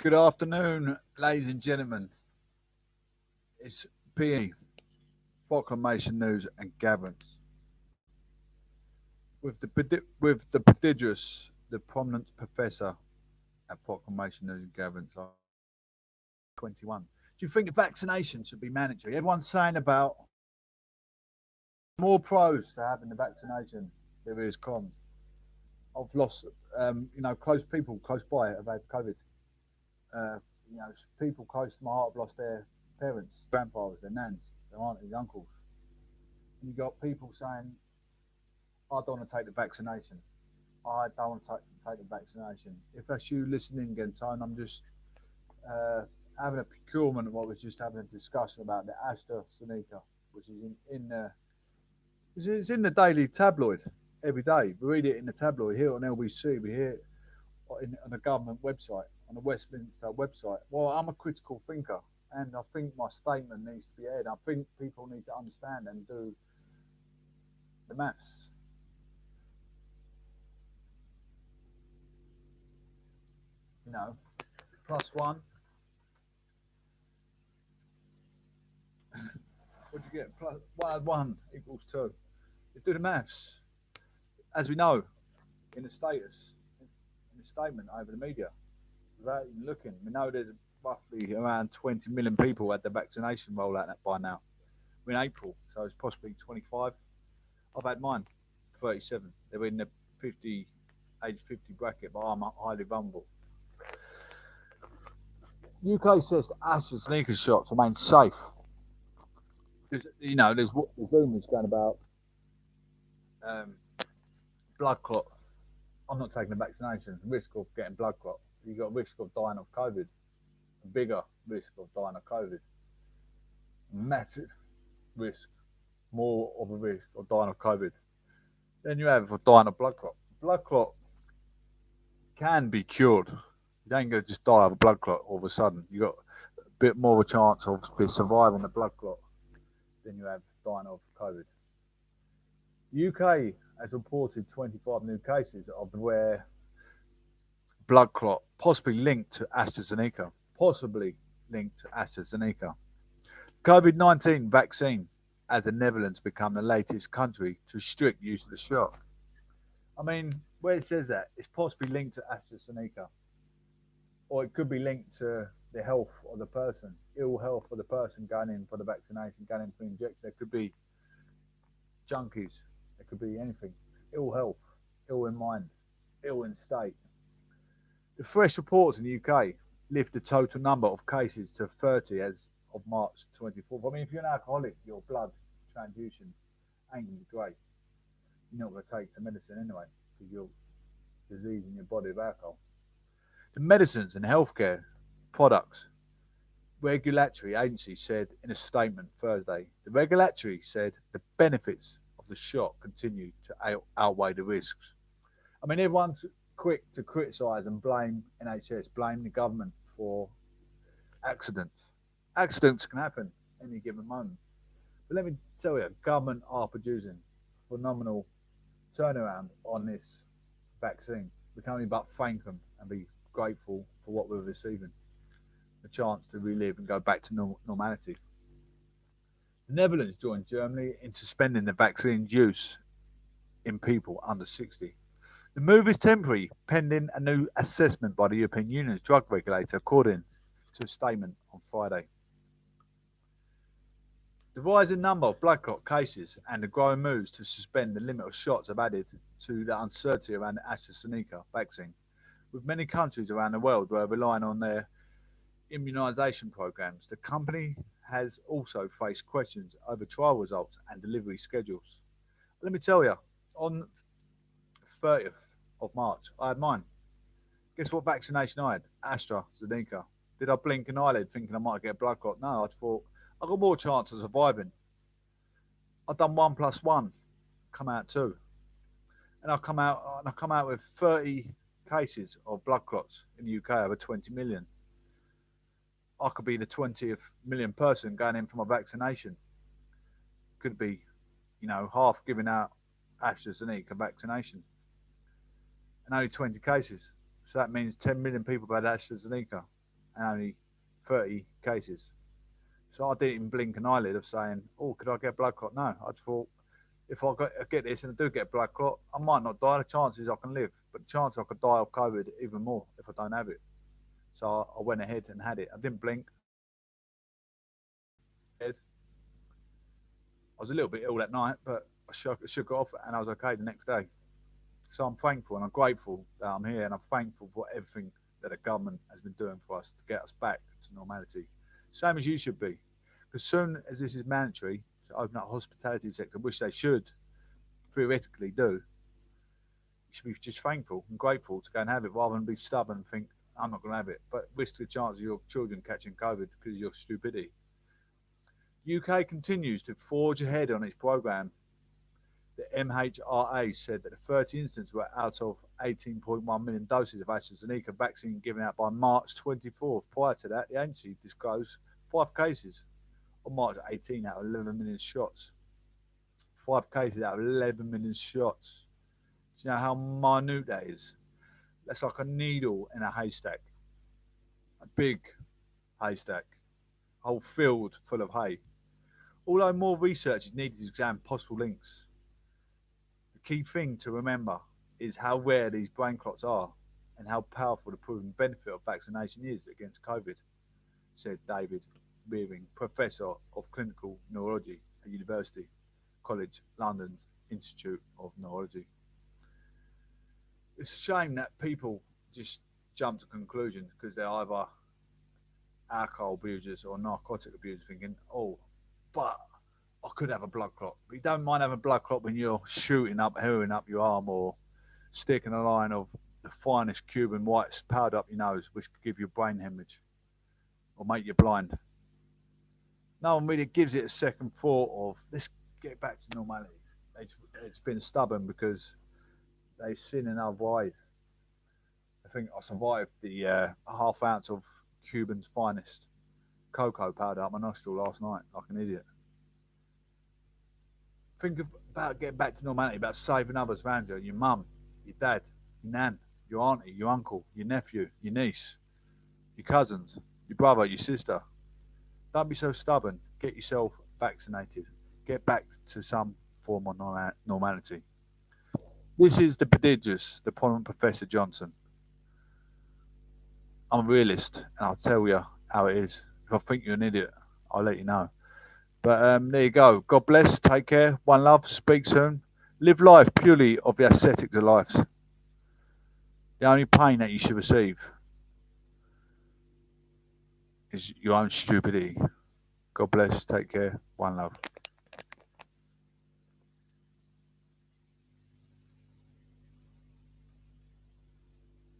Good afternoon, ladies and gentlemen. It's PE, Proclamation News and Gatherings. With the prodigious, the prominent professor at Proclamation News and Gatherings, 21. Do you think the vaccination should be mandatory? Everyone's saying about more pros to having the vaccination there is cons. I've lost, close people close by have had COVID. Uh, People close to my heart have lost their parents, grandfathers, their nans, their aunties, uncles. And you got people saying, I don't want to take the vaccination. I don't want to take the vaccination. If that's you listening again, Tone, I'm just having a procurement of what was just having a discussion about the AstraZeneca, which is it's in the daily tabloid every day. We read it in the tabloid here on LBC. We hear it on the government website, on the Westminster website. Well, I'm a critical thinker, and I think my statement needs to be aired. I think people need to understand and do the maths. You know, plus one. What do you get? Plus one equals two. You do the maths. As we know, in the statement over the media, without even looking, we know there's roughly around 20 million people had the vaccination rollout by now. We're in April, so it's possibly 25. I've had mine, 37. They're in the age 50 bracket, but I'm highly vulnerable. UK says the AstraZeneca shots remain safe. There's rumours going about blood clot. I'm not taking the vaccination. Risk of getting blood clot. You've got a risk of dying of COVID. A bigger risk of dying of COVID. Massive risk. More of a risk of dying of COVID than you have of dying of blood clot. Blood clot can be cured. You ain't going to just die of a blood clot all of a sudden. You've got a bit more of a chance of surviving a blood clot than you have dying of COVID. UK has reported 25 new cases of where blood clot possibly linked to AstraZeneca. COVID-19 vaccine as the Netherlands become the latest country to strict use of the shot. I mean, where it says that, it's possibly linked to AstraZeneca. Or it could be linked to the health of the person, ill health of the person going in for the vaccination, going in for the injection. There could be junkies, there could be anything. Ill health, ill in mind, ill in state. The fresh reports in the UK lift the total number of cases to 30 as of March 24th. I mean, if you're an alcoholic, your blood transfusion ain't going to be great. You're not going to take the medicine anyway because you're diseasing your body with alcohol. The medicines and healthcare products regulatory agency said in a statement Thursday, the regulatory said the benefits of the shot continue to outweigh the risks. I mean, everyone's quick to criticise and blame NHS, blame the government for accidents. Accidents can happen any given moment. But let me tell you, government are producing phenomenal turnaround on this vaccine. We can only but thank them and be grateful for what we're receiving. The chance to relive and go back to normality. The Netherlands joined Germany in suspending the vaccine's use in people under 60. The move is temporary, pending a new assessment by the European Union's drug regulator, according to a statement on Friday. The rising number of blood clot cases and the growing moves to suspend the limit of shots have added to the uncertainty around the AstraZeneca vaccine, with many countries around the world relying on their immunisation programs. The company has also faced questions over trial results and delivery schedules. Let me tell you, on 30th of March, I had mine. Guess what vaccination I had? AstraZeneca. Did I blink an eyelid thinking I might get a blood clot? No, I thought I got more chance of surviving. I've done 1 + 1, come out 2, and I come out with 30 cases of blood clots in the UK over 20 million. I could be the 20th million person going in for my vaccination. Could be, half giving out AstraZeneca vaccination. And only 20 cases. So that means 10 million people have had AstraZeneca. and only 30 cases. So I didn't even blink an eyelid of saying, "Oh, could I get a blood clot?" No, I just thought if get this and I do get a blood clot, I might not die. The chances I can live, but the chance I could die of COVID even more if I don't have it. So I went ahead and had it. I didn't blink. I was a little bit ill that night, but I shook it off and I was okay the next day. So I'm thankful and I'm grateful that I'm here, and I'm thankful for everything that the government has been doing for us to get us back to normality. Same as you should be. Because soon as this is mandatory to open up the hospitality sector, which they should theoretically do, you should be just thankful and grateful to go and have it rather than be stubborn and think, I'm not going to have it, but risk the chance of your children catching COVID because of your stupidity. UK continues to forge ahead on its programme. The MHRA said that the 30 instances were out of 18.1 million doses of AstraZeneca vaccine given out by March 24th. Prior to that, the agency disclosed 5 cases on March 18 out of 11 million shots. 5 cases out of 11 million shots. Do you know how minute that is? That's like a needle in a haystack. A big haystack. A whole field full of hay. Although more research is needed to examine possible links, the key thing to remember is how rare these brain clots are and how powerful the proven benefit of vaccination is against COVID, said David Rearing, Professor of Clinical Neurology at University College London's Institute of Neurology. It's a shame that people just jump to conclusions because they're either alcohol abusers or narcotic abusers, thinking, oh, but I could have a blood clot. But you don't mind having a blood clot when you're shooting up heroin up your arm or sticking a line of the finest Cuban whites powdered up your nose, which could give you a brain hemorrhage or make you blind. No one really gives it a second thought of, let's get back to normality. It's been stubborn because they've seen another way. I think I survived the half ounce of Cuban's finest cocoa powder up my nostril last night like an idiot. Think about getting back to normality, about saving others around you, your mum, your dad, your nan, your auntie, your uncle, your nephew, your niece, your cousins, your brother, your sister. Don't be so stubborn. Get yourself vaccinated. Get back to some form of normality. This is the prodigious, the prominent Professor Johnson. I'm a realist, and I'll tell you how it is. If I think you're an idiot, I'll let you know. But there you go. God bless. Take care. One love. Speak soon. Live life purely of the aesthetics of life. The only pain that you should receive is your own stupidity. God bless. Take care. One love.